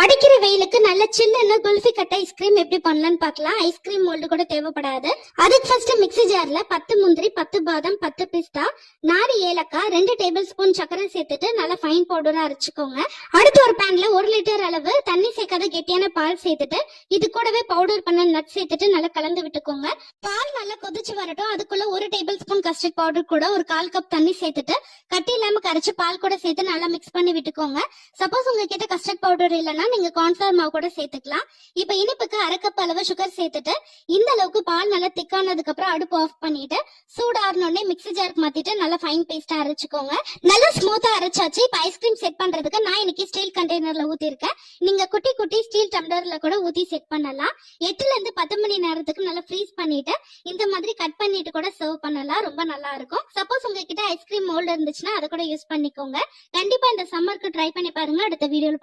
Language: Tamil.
அடிக்கிற வெயிலுக்கு நல்ல சின்ன குல்ஃபி கட்ட ஐஸ்கிரீம் எப்படி பண்ணலாம்னு பார்க்கலாம். ஐஸ்கிரீம் மோல்டு கூட தேவைப்படாது. அதுக்கு ஃபர்ஸ்ட் மிக்ஸி ஜார்ல 10 முந்திரி, 10 பாதாம், 10 பிஸ்தா, 4 ஏலக்காய், 2 டேபிள் ஸ்பூன் சர்க்கரை சேர்த்துட்டு நல்லா ஃபைன் பவுடரா அரைச்சுக்கோங்க. அடுத்து ஒரு பேன்ல 1 லிட்டர் அளவு தண்ணி சேர்க்காத கெட்டியான பால் சேர்த்துட்டு இது கூடவே பவுடர் பண்ண நட் சேர்த்துட்டு நல்லா கலந்து விட்டுக்கோங்க. பால் நல்லா கொதிச்சு வரட்டும். அதுக்குள்ள 1 டேபிள் ஸ்பூன் கஸ்டர்ட் பவுடர் கூட ஒரு 1/4 கப் தண்ணி சேர்த்துட்டு கட்டி இல்லாம கரைச்சு பால் கூட சேர்த்து நல்லா மிக்ஸ் பண்ணி விட்டுக்கோங்க. சப்போஸ் உங்ககிட்ட கஸ்டர்ட் பவுடர் இல்லைன்னா நீங்க கார்ன்ஃபிளவர் மாவு கூட சேர்த்துக்கலாம். இப்ப இனிப்புக்கு 1/2 கப் அளவு சுகர் சேர்த்துட்டு இந்த அளவுக்கு பால் நல்லா திக்கானதுக்கு அப்புறம் அடுப்பு ஆஃப் பண்ணிட்டு சூடாறனோடனே மிக்ஸி ஜாருக்கு மாத்திட்டு நல்லா ஃபைன் பேஸ்டா அரைச்சுக்கோங்க. நல்லா ஸ்மூத்தா அரைச்சாச்சு. இப்ப ஐஸ்கிரீம் செட் பண்றதுக்கு நான் இன்னைக்கு ஸ்டீல் கண்டெய்னர்ல ஊத்தி இருக்கேன். நீங்க குட்டி குட்டி ஸ்டீல் டம்ளர்ல கூட ஊத்தி செட் பண்ணலாம். 8ல இருந்து 10 மணி நேரத்துக்கு நல்லா ஃப்ரீஸ் பண்ணிட்டு இந்த மாதிரி கட் பண்ணிட்டு கூட சர்வ் பண்ணலாம். ரொம்ப நல்லா இருக்கும். சப்போஸ் உங்ககிட்ட ஐஸ்கிரீம் மோல்டு இருந்துச்சுன்னா அதை கூட யூஸ் பண்ணிக்கோங்க. கண்டிப்பா இந்த சம்மருக்கு ட்ரை பண்ணி பாருங்க. அடுத்த வீடியோல